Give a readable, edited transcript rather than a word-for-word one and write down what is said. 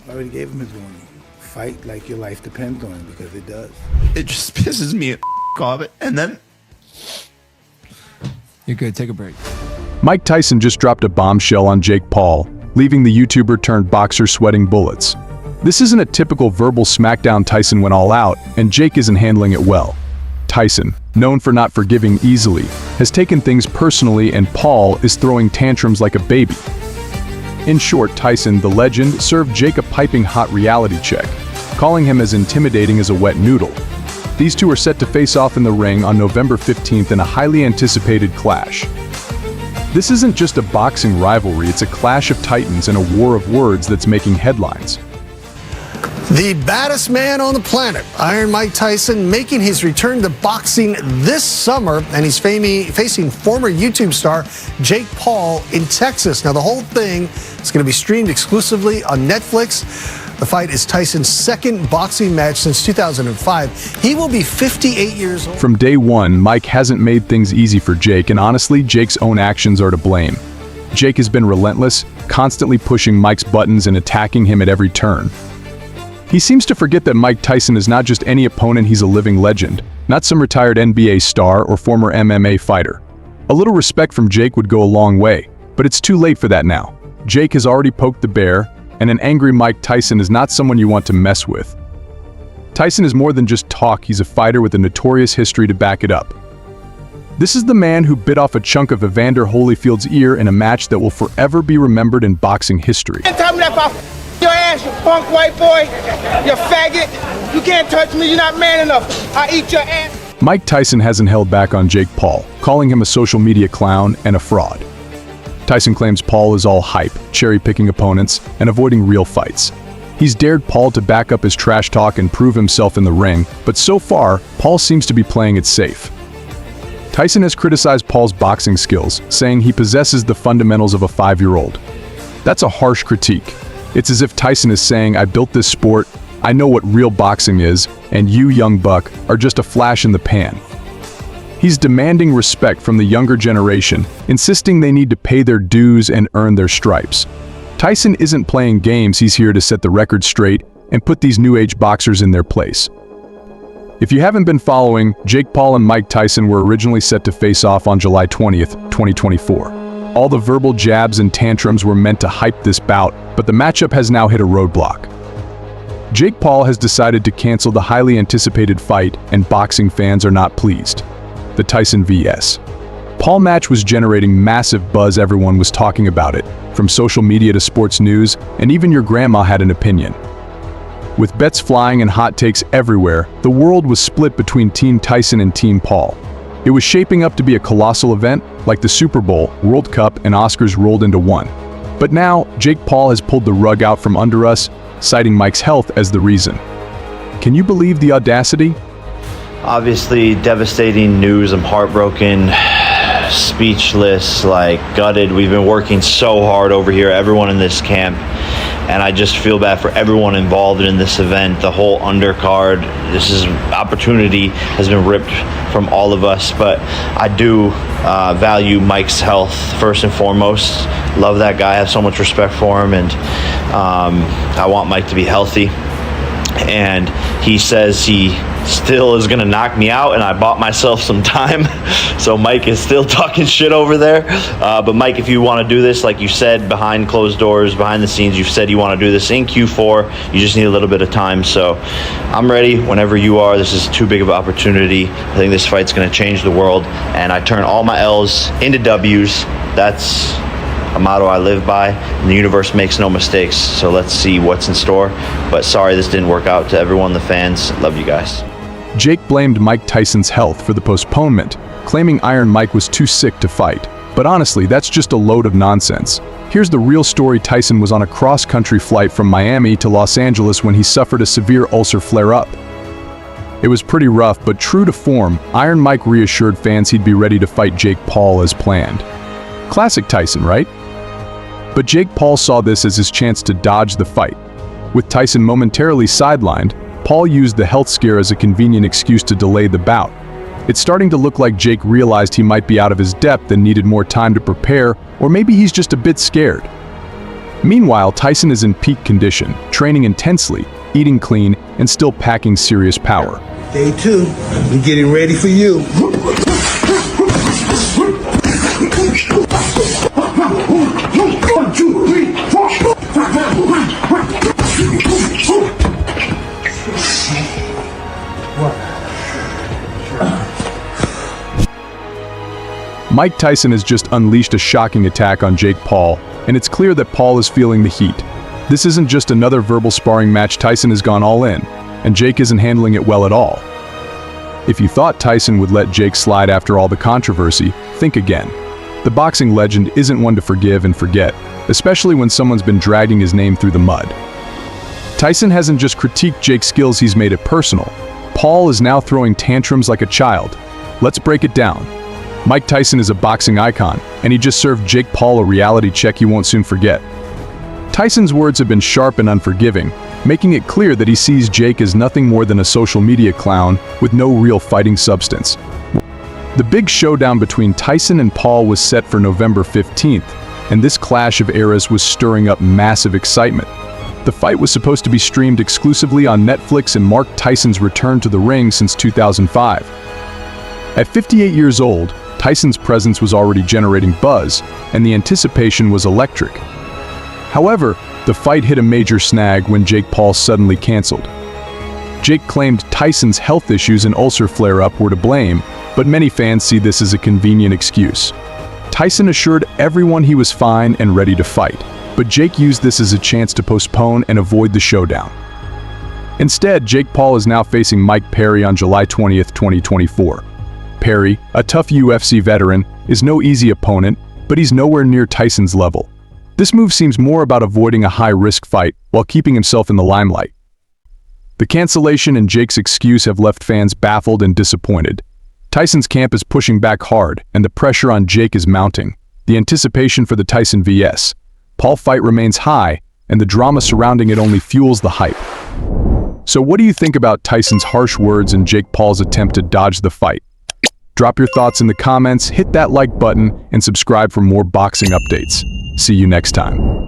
I already gave him his warning. Fight like your life depends on it, because it does. It just pisses me off. And then You're good. Take a break. Mike Tyson just dropped a bombshell on Jake Paul, leaving the YouTuber turned boxer sweating bullets. This isn't a typical verbal smackdown. Tyson went all out, and Jake isn't handling it well. Tyson, known for not forgiving easily, has taken things personally, and Paul is throwing tantrums like a baby. In short, Tyson, the legend, served Jake a piping hot reality check, calling him as intimidating as a wet noodle. These two are set to face off in the ring on November 15th in a highly anticipated clash. This isn't just a boxing rivalry, it's a clash of titans and a war of words that's making headlines. The baddest man on the planet, Iron Mike Tyson, making his return to boxing this summer, and he's facing former YouTube star Jake Paul in Texas. Now, the whole thing is going to be streamed exclusively on Netflix. The fight is Tyson's second boxing match since 2005. He will be 58 years old. From day one, Mike hasn't made things easy for Jake, and honestly, Jake's own actions are to blame. Jake has been relentless, constantly pushing Mike's buttons and attacking him at every turn. He seems to forget that Mike Tyson is not just any opponent, he's a living legend, not some retired NBA star or former MMA fighter. A little respect from Jake would go a long way, but it's too late for that now. Jake has already poked the bear, and an angry Mike Tyson is not someone you want to mess with. Tyson is more than just talk, he's a fighter with a notorious history to back it up. This is the man who bit off a chunk of Evander Holyfield's ear in a match that will forever be remembered in boxing history. Tell me that about your ass, you punk white boy, you faggot. You can't touch me, you're not man enough. I eat your ass. Mike Tyson hasn't held back on Jake Paul, calling him a social media clown and a fraud. Tyson claims Paul is all hype, cherry-picking opponents, and avoiding real fights. He's dared Paul to back up his trash talk and prove himself in the ring, but so far, Paul seems to be playing it safe. Tyson has criticized Paul's boxing skills, saying he possesses the fundamentals of a 5-year-old. That's a harsh critique. It's as if Tyson is saying, I built this sport, I know what real boxing is, and you, young buck, are just a flash in the pan. He's demanding respect from the younger generation, insisting they need to pay their dues and earn their stripes. Tyson isn't playing games, he's here to set the record straight and put these new age boxers in their place. If you haven't been following, Jake Paul and Mike Tyson were originally set to face off on July 20th, 2024. All the verbal jabs and tantrums were meant to hype this bout, but the matchup has now hit a roadblock. Jake Paul has decided to cancel the highly anticipated fight, and boxing fans are not pleased. The Tyson vs. Paul match was generating massive buzz, everyone was talking about it, from social media to sports news, and even your grandma had an opinion. With bets flying and hot takes everywhere, the world was split between Team Tyson and Team Paul. It was shaping up to be a colossal event, like the Super Bowl, World Cup, and Oscars rolled into one. But now, Jake Paul has pulled the rug out from under us, citing Mike's health as the reason. Can you believe the audacity? Obviously, devastating news. I'm heartbroken, speechless, gutted. We've been working so hard over here, everyone in this camp, and I just feel bad for everyone involved in this event, the whole undercard. Opportunity has been ripped from all of us, but I do value Mike's health first and foremost. Love that guy, I have so much respect for him, and I want Mike to be healthy. And he says he still is gonna knock me out, and I bought myself some time. So Mike is still talking shit over there. But Mike, if you want to do this, like you said, behind closed doors, behind the scenes, you've said you want to do this in Q4. You just need a little bit of time. So I'm ready whenever you are. This is too big of an opportunity. I think this fight's gonna change the world, and I turn all my L's into W's. That's a motto I live by, and the universe makes no mistakes. So let's see what's in store. But sorry this didn't work out. To everyone, the fans, love you guys. Jake blamed Mike Tyson's health for the postponement, claiming Iron Mike was too sick to fight. But honestly, that's just a load of nonsense. Here's the real story. Tyson was on a cross-country flight from Miami to Los Angeles when he suffered a severe ulcer flare-up. It was pretty rough, but true to form, Iron Mike reassured fans he'd be ready to fight Jake Paul as planned. Classic Tyson, right? But Jake Paul saw this as his chance to dodge the fight. With Tyson momentarily sidelined, Paul used the health scare as a convenient excuse to delay the bout. It's starting to look like Jake realized he might be out of his depth and needed more time to prepare, or maybe he's just a bit scared. Meanwhile, Tyson is in peak condition, training intensely, eating clean, and still packing serious power. Day 2, we're getting ready for you. Mike Tyson has just unleashed a shocking attack on Jake Paul, and it's clear that Paul is feeling the heat. This isn't just another verbal sparring match. Tyson has gone all in, and Jake isn't handling it well at all. If you thought Tyson would let Jake slide after all the controversy, think again. The boxing legend isn't one to forgive and forget, especially when someone's been dragging his name through the mud. Tyson hasn't just critiqued Jake's skills, he's made it personal. Paul is now throwing tantrums like a child. Let's break it down. Mike Tyson is a boxing icon, and he just served Jake Paul a reality check he won't soon forget. Tyson's words have been sharp and unforgiving, making it clear that he sees Jake as nothing more than a social media clown with no real fighting substance. The big showdown between Tyson and Paul was set for November 15th, and this clash of eras was stirring up massive excitement. The fight was supposed to be streamed exclusively on Netflix and marked Tyson's return to the ring since 2005. At 58 years old, Tyson's presence was already generating buzz, and the anticipation was electric. However, the fight hit a major snag when Jake Paul suddenly canceled. Jake claimed Tyson's health issues and ulcer flare-up were to blame, but many fans see this as a convenient excuse. Tyson assured everyone he was fine and ready to fight, but Jake used this as a chance to postpone and avoid the showdown. Instead, Jake Paul is now facing Mike Perry on July 20th, 2024. Perry, a tough UFC veteran, is no easy opponent, but he's nowhere near Tyson's level. This move seems more about avoiding a high-risk fight while keeping himself in the limelight. The cancellation and Jake's excuse have left fans baffled and disappointed. Tyson's camp is pushing back hard, and the pressure on Jake is mounting. The anticipation for the Tyson vs. Paul fight remains high, and the drama surrounding it only fuels the hype. So what do you think about Tyson's harsh words and Jake Paul's attempt to dodge the fight? Drop your thoughts in the comments, hit that like button, and subscribe for more boxing updates. See you next time.